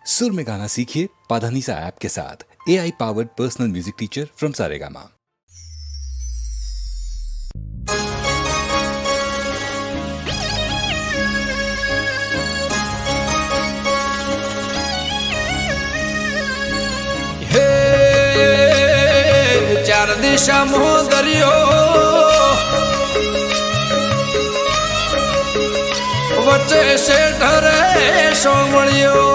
सुर में गाना सीखिए पाधानीसा ऐप के साथ। AI powered personal music teacher from Saregama. हे चार दिशा मोह दरियो वच्चे से ढरे सोमड़ियो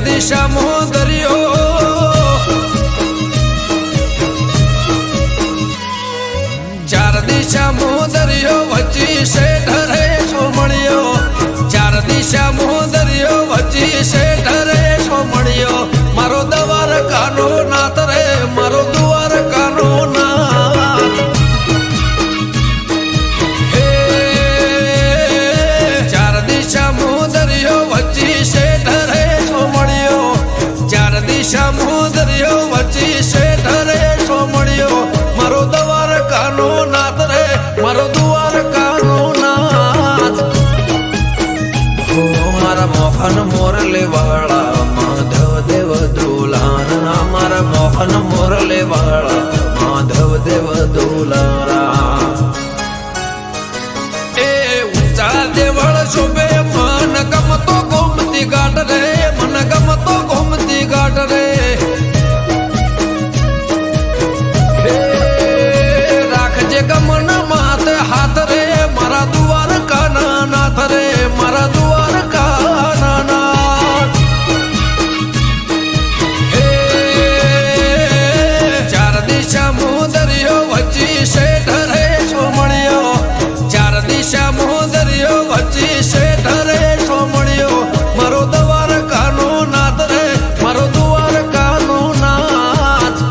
दिशा मोह दरियो चार दिशा मोह दरियो वच्ची से ढरे सोमड़ियो चार दिशा मोह दरियो वच्ची से ढरे सोमड़ियो मारो दवार कानो नाथ रे मारो दुआर कानो नाथ हे चार दिशा मोह दरियो वच्ची से ढरे चार दिशा मोह दरियो वच्ची से ढरे सोमड़ियो मारो दवार कानो नाथ रे मारो दुआर कानो नाथ हो मारा मोहन मोरले वाला माधव देव दुलारा मारा मोहन मोरले वाला माधव देव दुलारा ए ऊंचा देवळ शोभे मन गमतो गोमती गाठ रे मन गमतो गोमती गाठ रे राखजे गमन मात हाथ रे मारा दुआर काना नाथ रे मारा दुआर काना नाथ चार दिशा मोह दरियो वच्ची से ढरे सोमड़ियो चार दिशा मोह दरियो वच्ची से ढरे सोमड़ियो मारो दवार कानो नाथ रे मारो दुआर कानो नाथ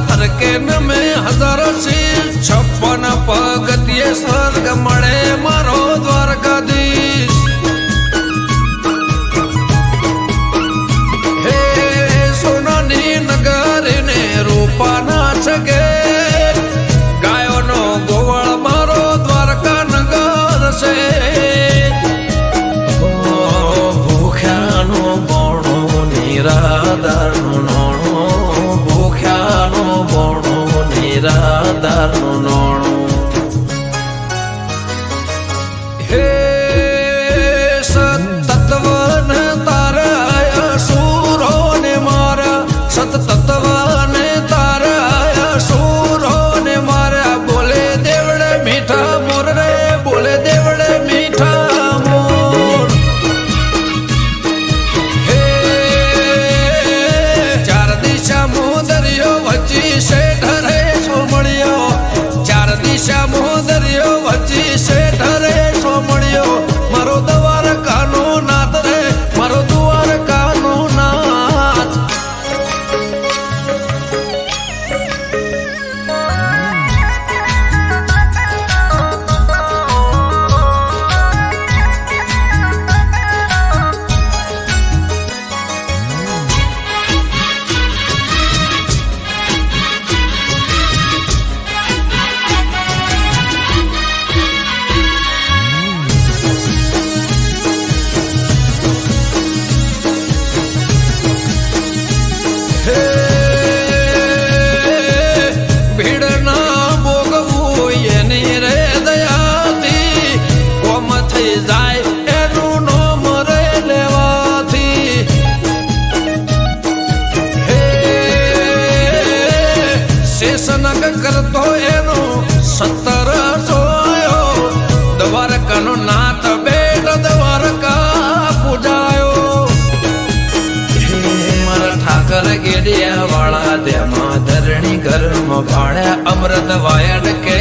फरकेन में हजारों शील 56 पगतिये स्वर्ग मळे मारो द्वारकाधीश हे सोनानी नगर ने रूपा ना छगे गायो नो गोवळ मारो द्वारका नगर से भूख्यानो बोणो निराधार नोणो भूख्यानो बोणो निराधार नोणो हे सतत्वन ताराया सूरो ने मारा सतत्वन ताराया सूरो ने मारा बोले देवड़े मीठा मोर रे बोले देवड़े मीठा मोर हे चार दिशा मोह दरियो वच्ची से ढरे सोमड़ियो શેષનગ કરતો એનો 17 સોયો દ્વારકાનો નાથ બેટ દ્વારકા પૂજાયો મારા ઠાકર ગેડિયા વાળા તેમાં ધરણી ઘરમાં ભાડ્યા અમૃત વાયડ કે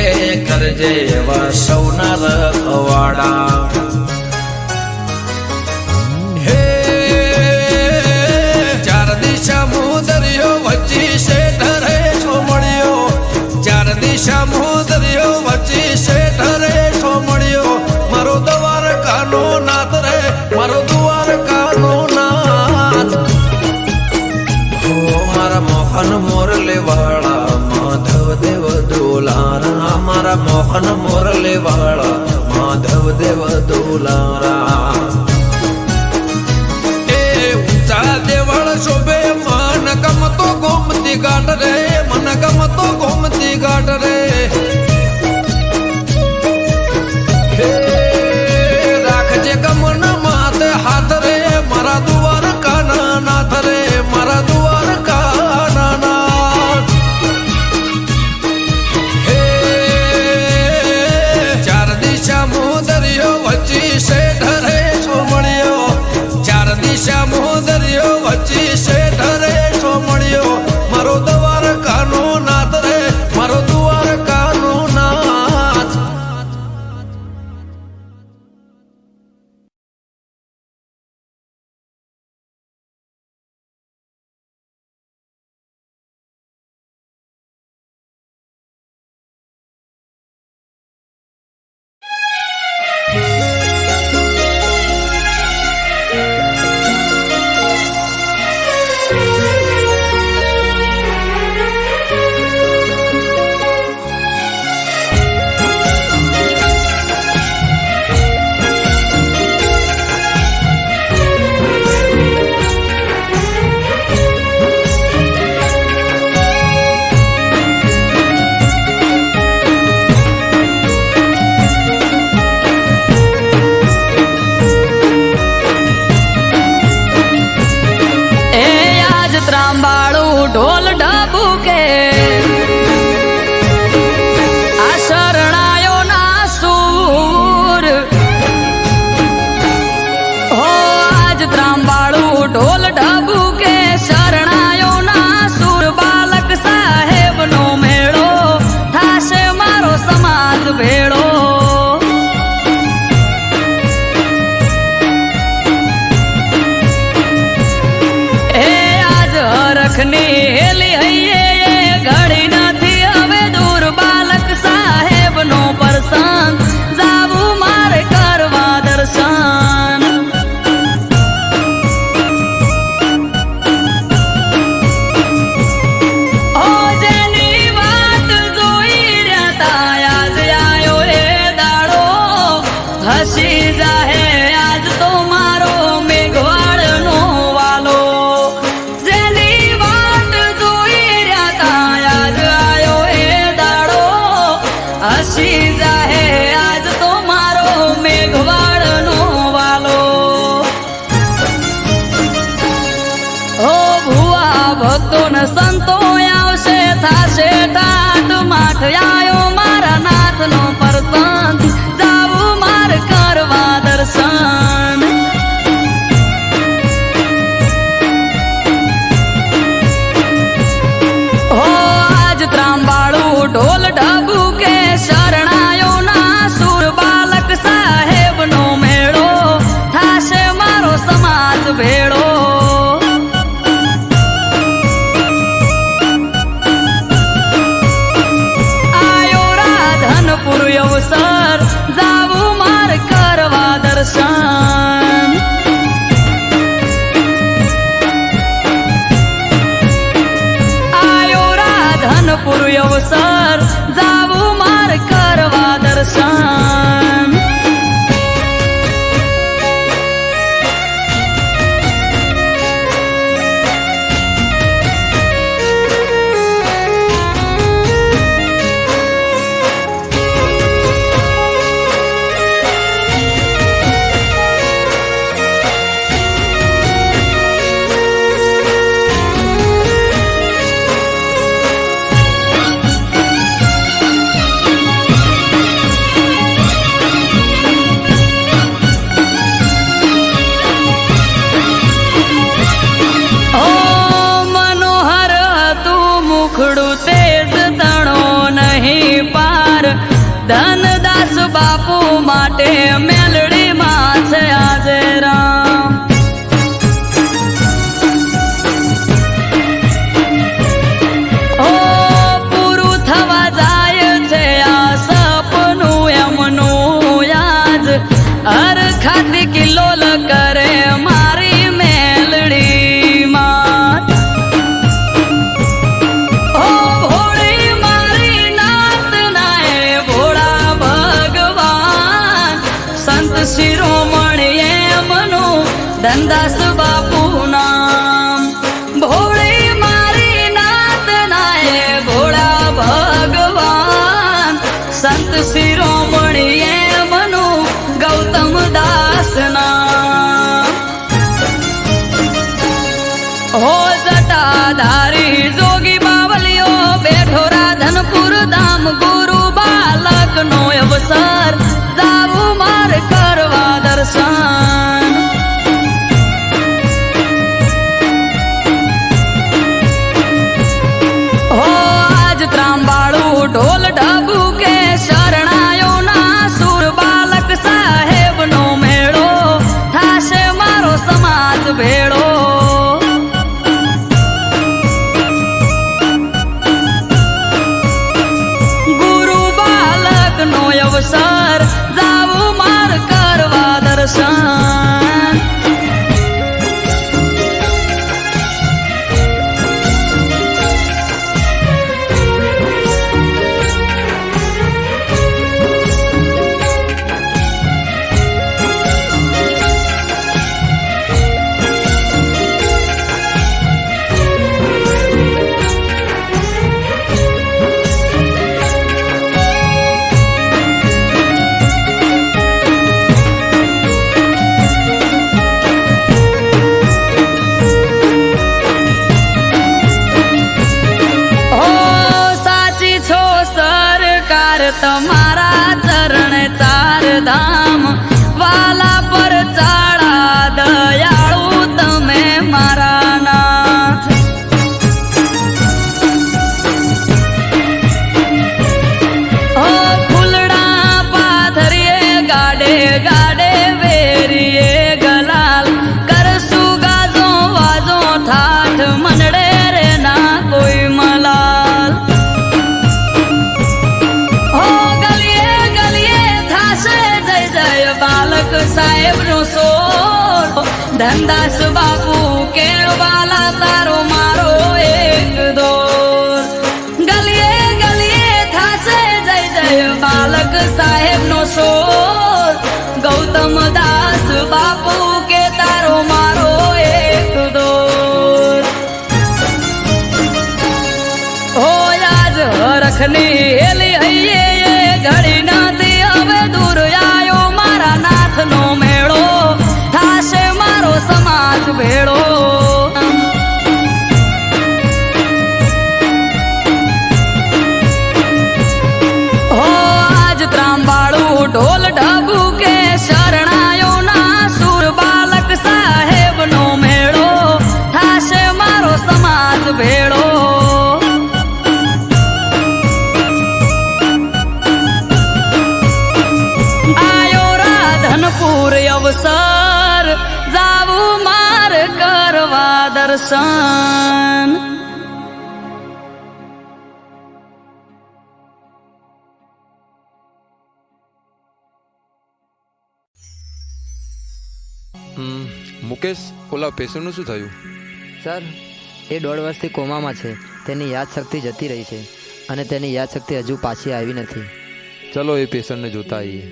કરજે એવા સૌના રખવાડા દરિયો વચ્ચે શેઠ રે સોમળિયો 4 દિશા દરિયો વચ્ચે શેઠ રે સોમળિયો મારો દ્વારકાનો નાથ રે મારો દ્વારકાનો નાથ ઓ મારા મોહન મોરલે વાળા માધવ દેવ દોલારા મારા મોહન મોરલે વાળા માધવ દેવ દોલારા દેવળ શોભે મન ગમતો ગોમતી ઘાટ રે મન ગમતો ગોમતી ઘાટ રે રાખજે ગમન માથે હાથ રે મારા દ્વારકાના નાથ રે મારા દ્વારકાના નાથ 4 દિશા દરિયો વચ્ચે શેઠ રે સોમળિયો 4 દિશા દરિયો વચ્ચે શેઠ રે સોમળિયો મારો દ્વારકાનો નાથ રે મારો દ્વારકાનો નાથ ઢોલ ઢબુકે આ શરણાયો ના સૂર હો આજ ત્રાંબાળું ઢોલ ઢબુકે શરણાયો ના સૂર બાલક સાહેબ નો મેળો થાશે મારો સમાજ ભેળો હેલી હૈયે ઘડી નથી હવે દૂર બાલક સાહેબ નો પ્રસંગ જાવું મારે કરવા દર્શન ઓ જેની વાત જોઈ રહ્યા તા આજ આયો એ દાડો હસી જાહે આજ તો મારો મેઘવાડ નો વાલો હસી જાહે આજ તો મારો મેઘવાડ નો વાલો હો ભુવા ભક્તો ને સંતો આવશે થાશે ટાટ માઠ આયો મારા નાથ નો પ્રસંગ જાવું માર કરવા દર્શન હો આજ ત્રાંબાળું ઢોલ ઢબુકે શરણાયો ના સૂર બાલક સાહેબ નો મેળો થાશે મારો સમાજ ભેળો આયો રાધનપુર અવસર જાવું માર કરવા દર્શન આયો રાધનપુર અવસર જાવું માર કરવા દર્શન મેલડીમાં છે આજે રામ. ઓ પૂરું થવા જાય છે આ સપનું એમનું યાદ હર ખાતી કિલ્લોલ કરે મારી મેલડીમાં. ઓ ભોળી મારી નાત નાય ભોળા ભગવાન સંત શિરોમણી એમનું ધનદાસ બાપુ નામ. ભોળી મારી નાત નાય ભોળા ભગવાન સંત શિરોમણી એમનું ગૌતમ દાસ નામ. હો જટાધારી જોગી બાવલિયો બેઠો રાધનપુર ધામ ગુરુ બાલક નો અવસર જાવું માર કરવા દર્શન. હો આજ ત્રાંબાળું ઢોલ ઢબુ કે શરણાયો ના સુર બાલક સાહેબ નો મેળો થાશે મારો સમાજ ભેળો. ગુરુ બાલક નો અવસર જાવું માર કરવા દર્શન. તમારા ચરણ ચાર ધામ વાલા પર ચાળા દયાળુ તમે મારા નાથ. ઓ ફૂલડા પાથરીએ ગાડે ગાડે વેરીએ ગલાલ કરશું ગાજો વાજો થાઠ મનડે રે ના કોઈ મલાલ. બાલક સાહેબ નો સોર ધનદાસ બાપુ કેળવાલા તારો મારો એક દોર. ગલીએ ગલીએ થાશે જય જય બાલક સાહેબ નો સોર ગૌતમ દાસ બાપુ કે તારો મારો એક દોર. હો આજ હરખની હેલી હૈયે ઘડી નથી હવે દૂર આયો મારા નાથ નો મેળો થાશે મારો સમાજ ભેળો. હો આજ ત્રાંબાળું ઢોલ ઢબુ કે શરણાયો ના સુર બાલક સાહેબ નો મેળો થાશે મારો સમાજ ભેળો. ધનપુર અવસર જાવું માર કરવા દર્શન. મુકેશ, ઓલા પેશન્ટનું શું થયું? સર, એ 1.5 વર્ષથી કોમામાં છે. તેની યાદશક્તિ જતી રહી છે અને તેની યાદશક્તિ હજુ પાછી આવી નથી. ચલો એ પેશન્ટને જોતા આવીએ.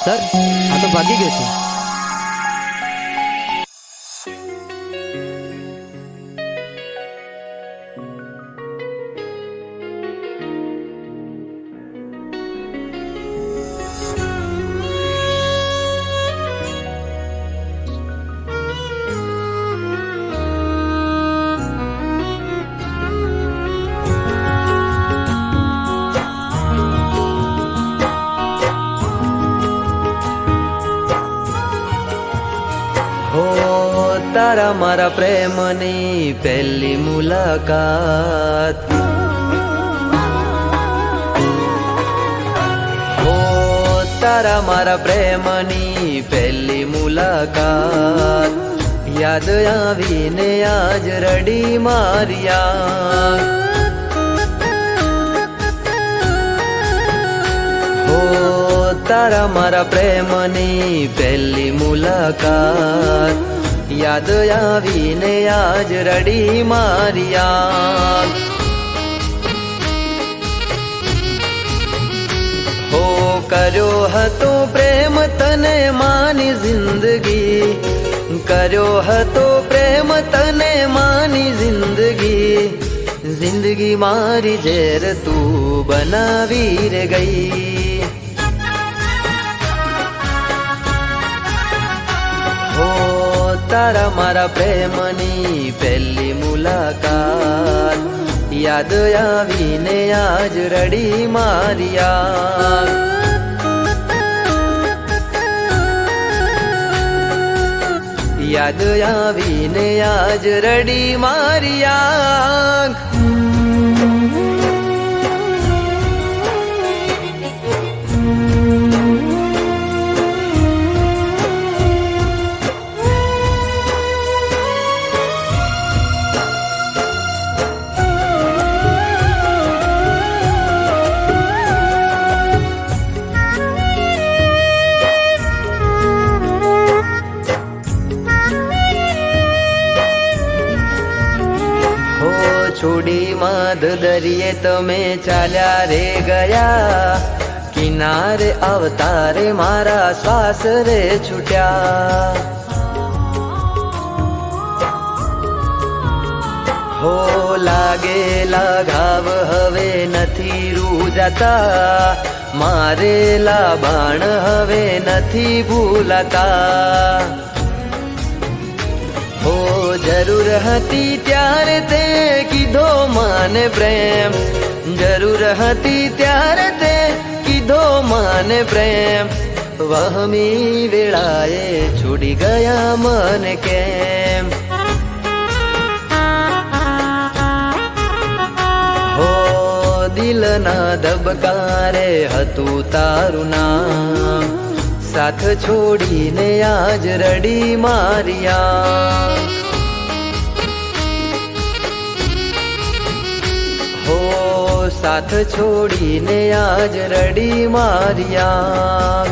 સર, આ તો ભાગી ગયો છે. તારા મારા પ્રેમની પહેલી મુલાકાત. ઓ તારા મારા પ્રેમની પહેલી મુલાકાત, યાદ આવીને આજ રડી માર્યા. ઓ તારા મારા પ્રેમની પહેલી મુલાકાત, યાદ આવીને આજ રડી માર્યા. હો કર્યો હતો પ્રેમ તને માની જિંદગી, કર્યો હતો પ્રેમ તને માની જિંદગી, જિંદગી મારી ઝેર તું બનાવી રે ગઈ. હો તારા મારા પ્રેમની પહેલી મુલાકાત, યાદ આવીને આજ રડી માર્યા. યાદ આવીને આજ રડી માર્યા. છોડી માધ દરિયે તમે ચાલ્યા રે ગયા, કિનારે અવતારે મારા શ્વાસ રે છૂટ્યા. હો લાગેલા ઘાવ હવે નથી રૂજાતા, મારેલા બાણ હવે નથી ભૂલાતા. હો જરૂર હતી ત્યારે તે કીધો માને પ્રેમ, જરૂર હતી ત્યારે તે કીધો માને પ્રેમ, વહમી વેળાએ છોડી ગયા મને કેમ. હો દિલના ધબકારે હતું તારું નામ, સાથ છોડીને આજ રડી માર્યા. હો સાથ છોડીને આજ રડી માર્યા.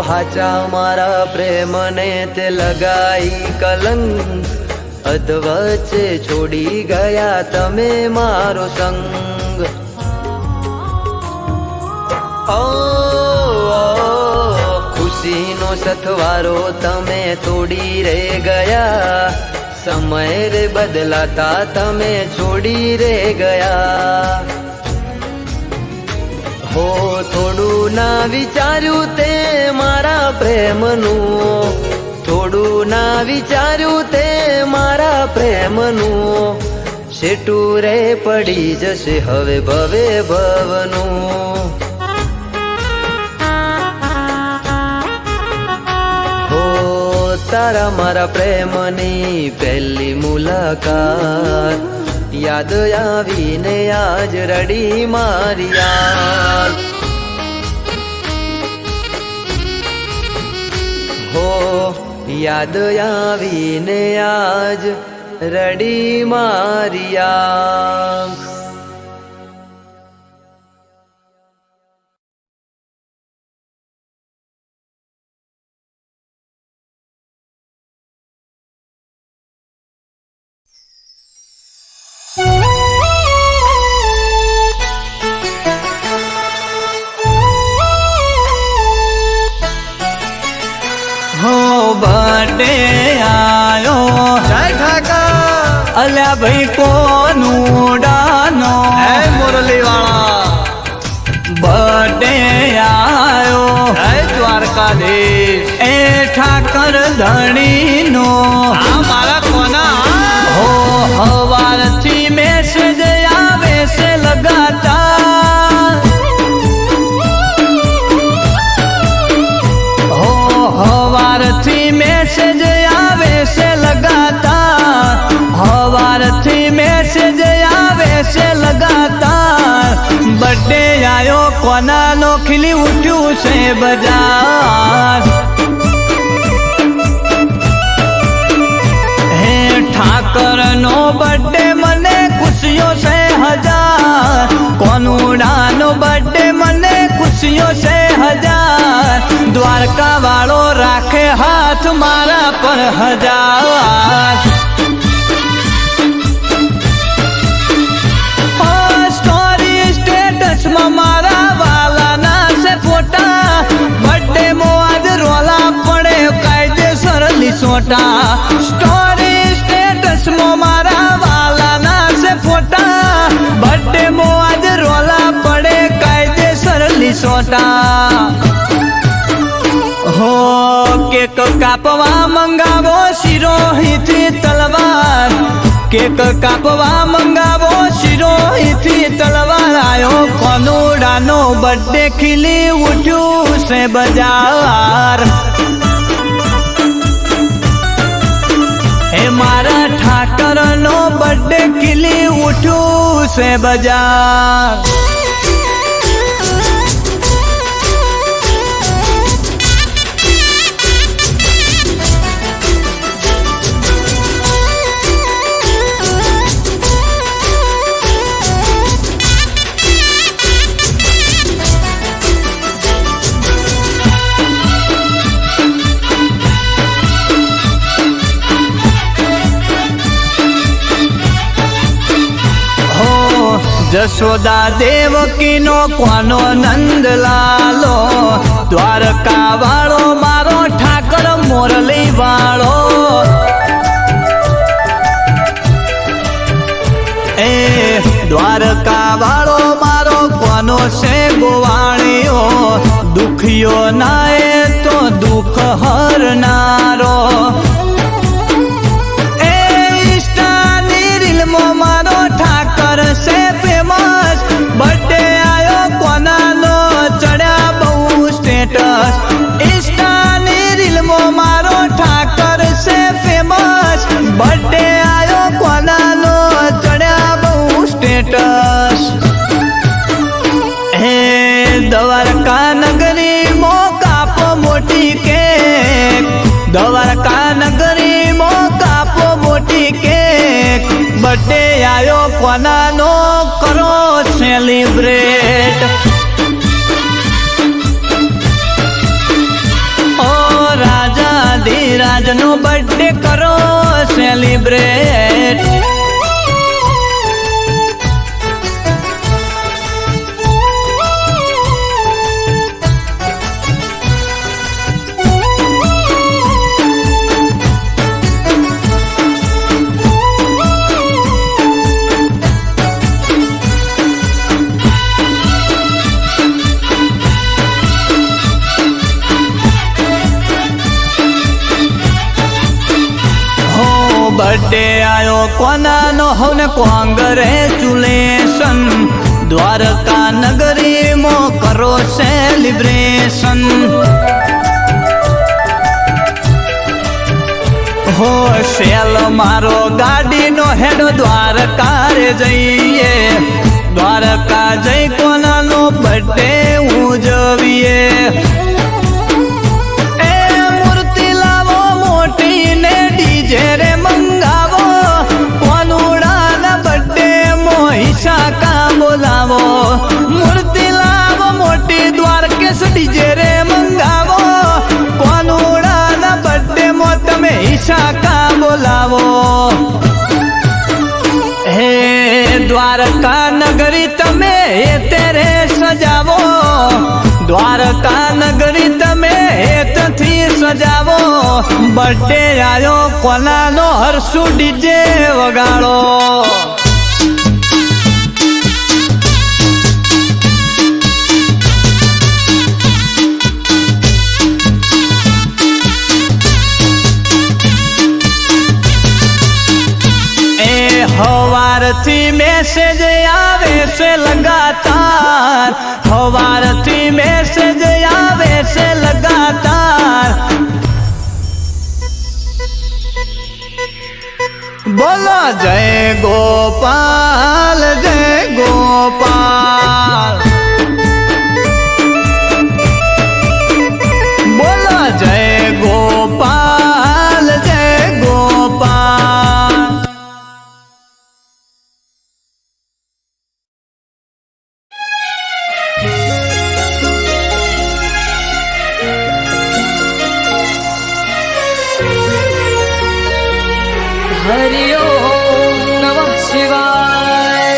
હાચા મારા પ્રેમને તે લગાઈ કલંક, અધવચ્ચે છોડી ગયા તમે મારો સંગ. ઓ ખુશીનો સથવારો તમે તોડી રે ગયા, સમય રે બદલાતા તમે છોડી રે ગયા. હો થોડું ના વિચાર્યું તે મારા પ્રેમનું, થોડું ના વિચાર્યું તે મારા પ્રેમનું, શેટું રે પડી જશે હવે ભવે ભવનું. હો તારા મારા પ્રેમની પહેલી મુલાકાત, યાદ આવીને આજ રડી માર્યા. હો યાદ આવીને આજ રડી માર્યા. બર્થડે આયો જય ઠાકર અલ્યા ભાઈ કોનુડાનો હે મુરલી વાળા બર્થડે આયો હે દ્વારકાધીશ એ ઠાકર ધણીનો આ મારા કોના હો હવારથી મેસેજ આવે છે લગાતાર હો હવારથી મેસેજ આવે છે લગાતાર હવારથી મેસેજ આવે છે લગાતાર બર્થડે આયો કોનાનો ખીલી ઉઠ્યું છે બજાર હે ઠાકરનો બર્થડે મને ખુશીઓ છે હજાર કોનુડાનો બર્થડે મને ખુશીઓ છે હજાર દ્વારકા વાળો રાખે હાથ મારા પર હજાર સ્ટોરી સ્ટેટસમાં મારા વાલાના છે ફોટા બર્થડે માં આજ રોલા પડે કાયદેસર લીસોટા સ્ટોરી સ્ટેટસમાં મારા વાલાના છે ફોટા બર્થડે માં આજ રોલા પડે કાયદેસર લીસોટા હો કેક કાપવા મંગાવો શિરોહીથી તલવાર કેક કાપવા મંગાવો શિરોહીથી તલવાર આયો કોનુડાનો બર્થડે ખીલી ઉઠ્યું છે બજાર હે મારા ઠાકરનો બર્થડે ખીલી ઉઠ્યું છે બજાર જશોદા દેવકીનો કોનો નંદલાલો દ્વારકા વાળો મારો ઠાકર મોરલી વાળો એ દ્વારકા વાળો મારો કોનો છે ગોવાણીઓ દુખિયો ના એ તો દુઃખ હરનારો એ ઇન્સ્ટાની રીલમાં મારો ઠાકર છે ફેમસ બર્થડે આયો કોનાનો ચડ્યા બહુ સ્ટેટસ ઇન્સ્ટાની રીલમાં મારો ઠાકર છે ફેમસ બર્થડે આયો કોનાનો ચડ્યા બહુ સ્ટેટસ હે દ્વારકા નગરી મો કાપો મોટી કેક દ્વારકા નગરી મો કાપો મોટી કેક બર્થડે આયો કોનાનો કરો સેલિબ્રેટ ઓ રાજા ધીરાજનો બર્થડે કરો સેલિબ્રેટ બર્થડે આયો કોનાનો હવને કોંગ્રેચ્યુલેશન દ્વારકા નગરીમાં કરો સેલિબ્રેશન હો સેલ મારો ગાડીનો હેડો દ્વારકા રે જઈએ દ્વારકા જઈ કોનાનો બર્થડે ઉજવીએ એ મૂર્તિ લાવો મોટી ને ડીજે રે મંગાવો કોનુડાના બર્થડે મોહિસા કા બોલાવો મૂર્તિ લાવો મોટી દ્વારકેશ ડીજે રે મંગાવો કોનુડાના બર્થડે મો તમે હિસા કા બોલાવો હે દ્વાર દ્વારકા નગરી તમે એ તેરે સજાવો, દ્વારકા નગરી તમે હેતથી સજાવો. બર્થડે આયો કોનાનો હરસુ ડીજે વગાડો. હવારથી મેસેજ આવે છે લગાતાર, હવારથી મેસેજ આવે છે લગાતાર. બોલો જય ગોપાલ, જય ગોપાલ, બોલો જય ગોપાલ, જય ગોપાલ. હરિ ઓમ નમઃ શિવાય.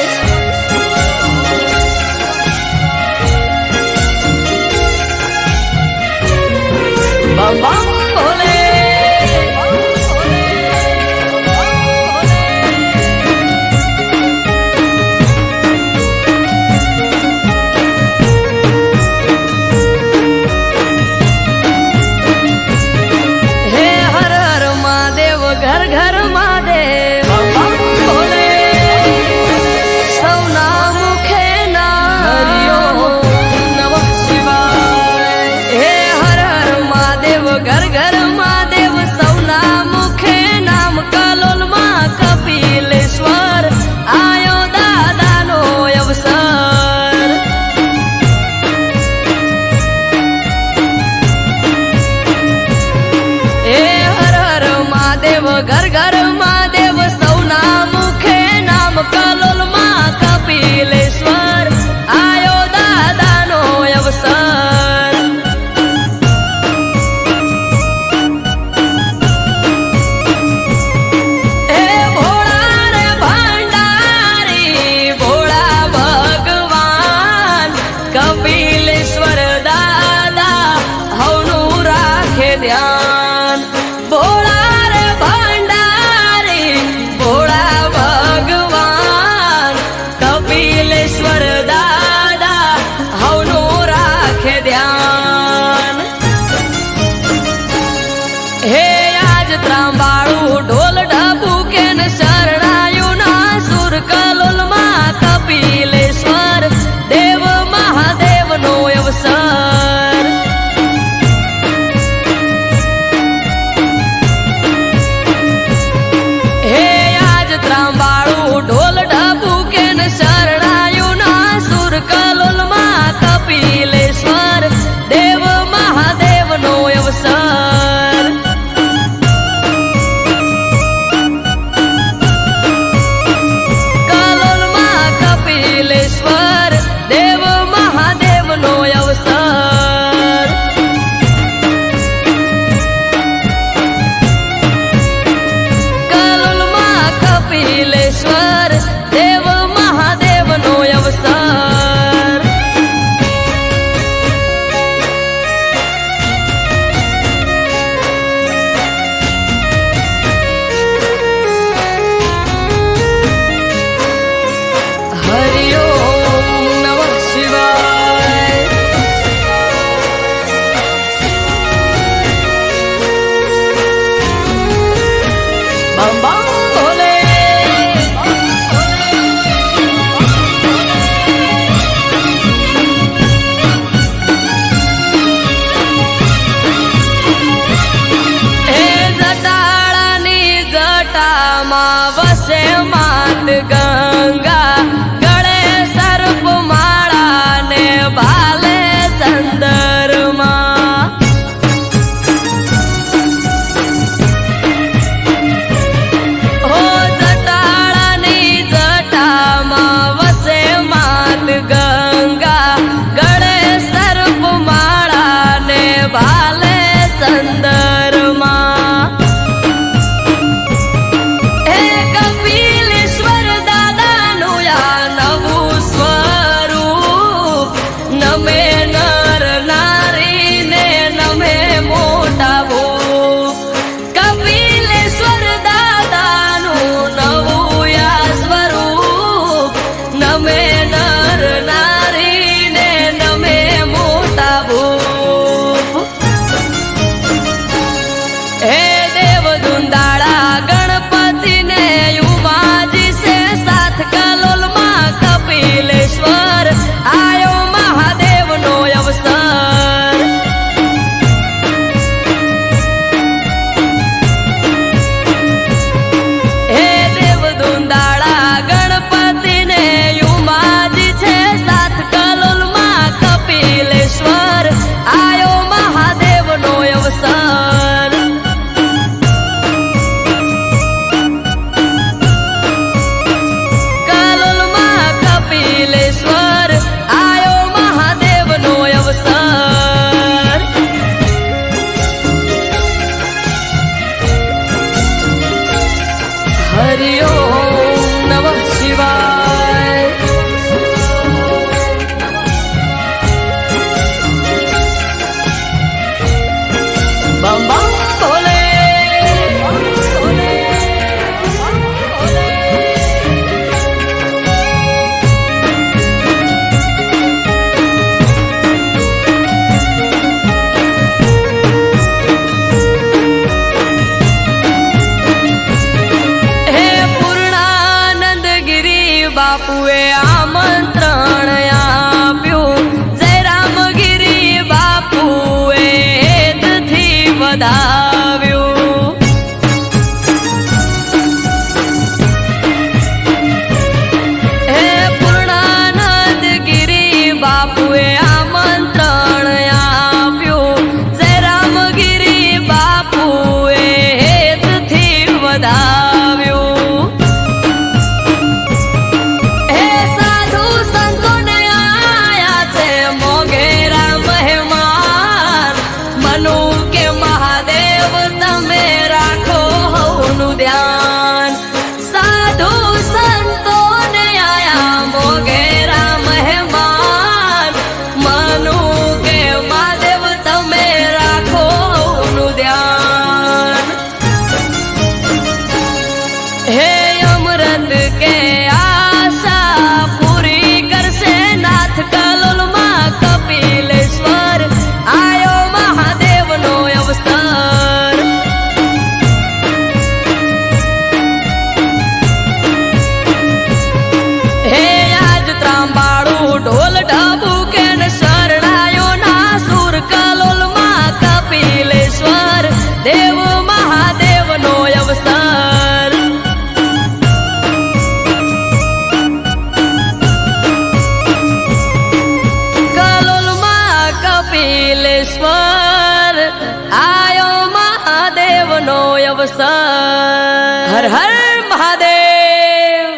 અવસર હર હર મહાદેવ.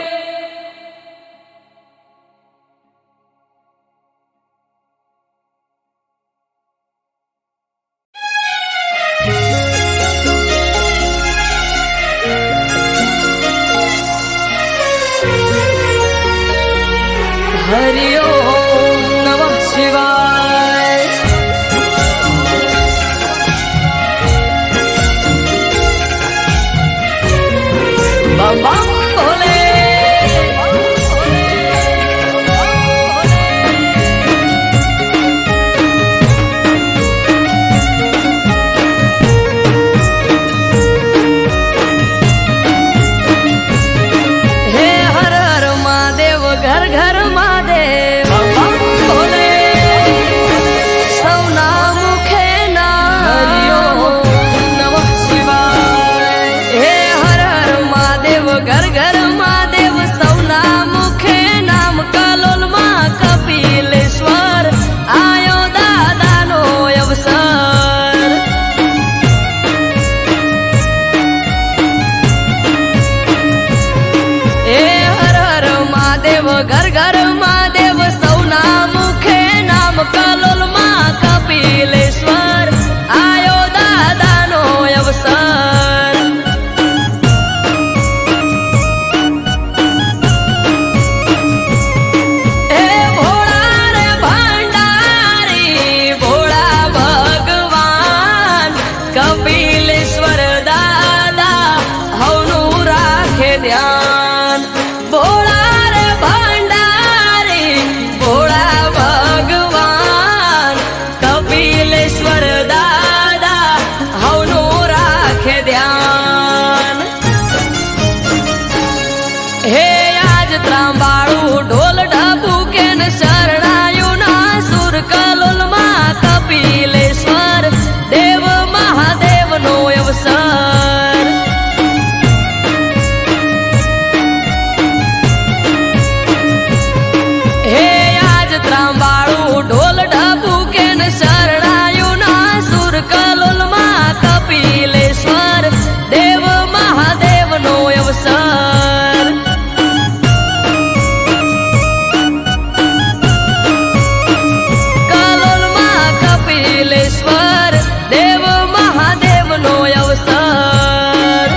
હરિ ઓમ નમઃ શિવાય. બમ બમ ભોલે. હે હર હર મહાદેવ ઘર ઘર મહાદેવ. બમ બમ ભોલે. સૌના મુખે ના હરિ ઓમ નમઃ શિવાય. હે હર હર મહાદેવ ઘર ઘર મહાદેવ. સૌના મુખે નામ કલોલમાં કપિલેશ્વર આયો દાદાનો અવસર. હે હર હર મહાદેવ ઘર ઘર મહાદેવ. સૌના મુખે નામ કલોલમાં કપિલેશ્વર આયો દાદાનો અવસર. હે ભોળા રે ભંડારી ભોળા ભગવાન કપિલેશ્વર દાદા હવનું રાખે ધ્યાન. ભોળા રે ભંડારી ભોળા ભગવાન કપિલેશ્વર દાદા હવનું રાખે ધ્યાન. હે આજ ત્રાંબાળું ઢોલ ઢબુકે ને શરણાયું ના સુર કલોલમાં કપિલેશ્વર દેવ મહાદેવનો અવસર. હે આજ ત્રાંબાળું ઢોલ ઢબુકે ને શરણાયું ના સુર કલોલમાં કપિલેશ્વર દેવ મહાદેવનો અવસર. કલોલમાં કપિલેશ્વર દેવ મહાદેવનો અવસર.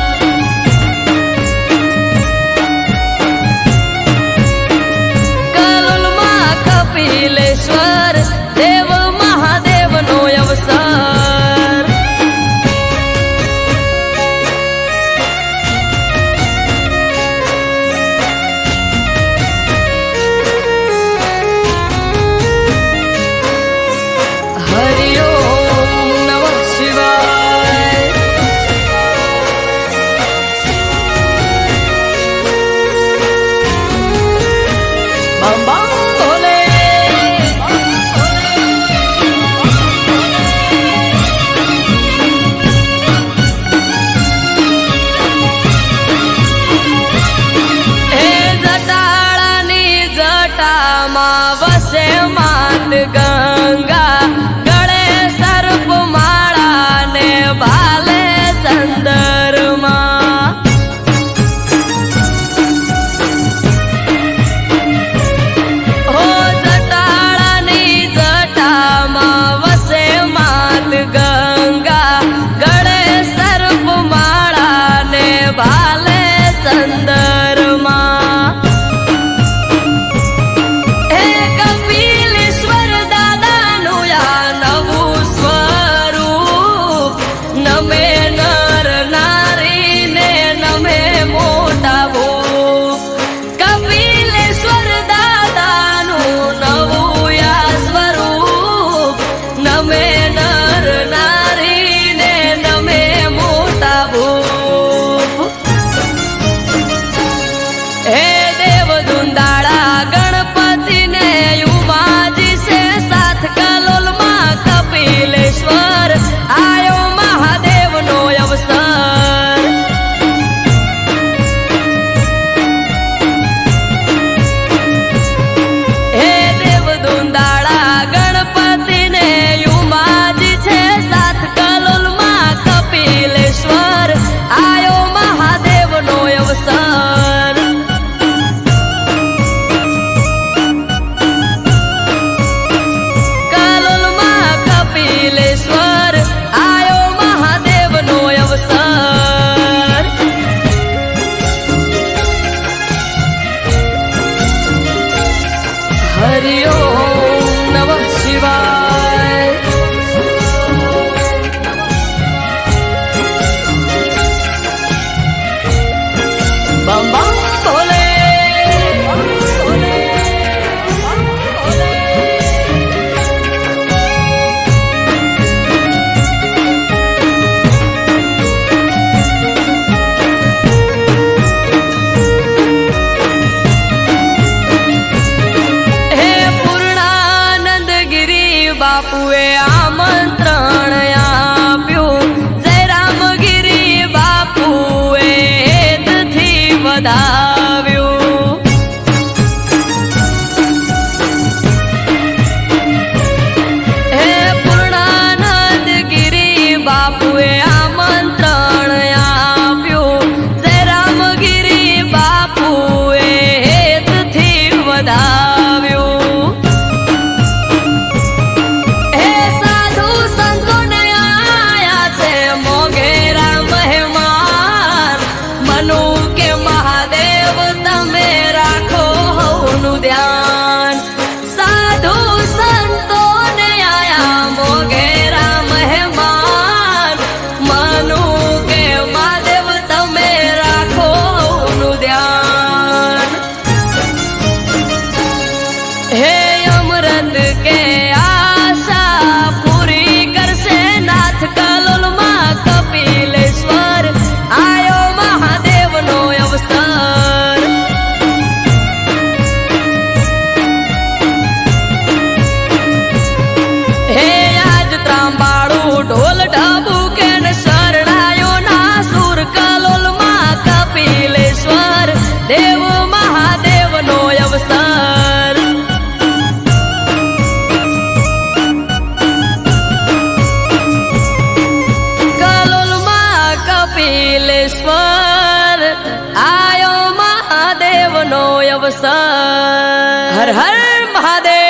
કલોલમાં કપિલેશ્વર દેવ મહાદેવનો અવસર. હરિ ઓમ નમઃ શિવાય. બમ બમ ભોલે. હે જટાળાની જટામાં વસે માત ગંગા ગળે સર્પ માળા ને ભાલે ચંદરમાં. હો જટાળાની જટામાં વસે માત ગંગા ગળે સર્પ માળા ને ભાલે ચંદરમાં. હે કપિલેશ્વર દાદા હરિ ઓમ નમઃ શિવાય. બમ બમ ભોલે, બમ ભોલે, બમ ભોલે. હે પૂર્ણાનંદ ગિરી બાપુએ આમંત્રણ આપ્યું. જય રામગીરી બાપુએ હેતથી વધાવ્યું. હે પૂર્ણાનંદ ગિરી બાપુએ આમંત્રણ આપ્યું. જય રામગીરી બાપુએ હેતથી વધાવ્યું. હે સાધુ સંતોને આયા છે મોઘેરા મહેમાન. મનુ કે મહાદેવ તમે રાખો હવનું ધ્યાન. સાધુ સંતોને આયા મોઘેરા મહેમાન. મનુ કે મહાદેવ તમે રાખો હવનું ધ્યાન. હે અમૃત કે આશા પૂરી કરશે નાથ કલોલમાં કપિલેશ્વર. આયો મહાદેવનો અવસર. હે આજ ત્રાંબાળું ઢોલ ઢબુકે ને શરણાયો ના સુર કલોલમાં કપિલેશ્વર. દેવ મહાદેવનો અવસર. કલોલમાં કપિલેશ્વર આયો મહાદેવનો અવસર. હર હર મહાદેવ.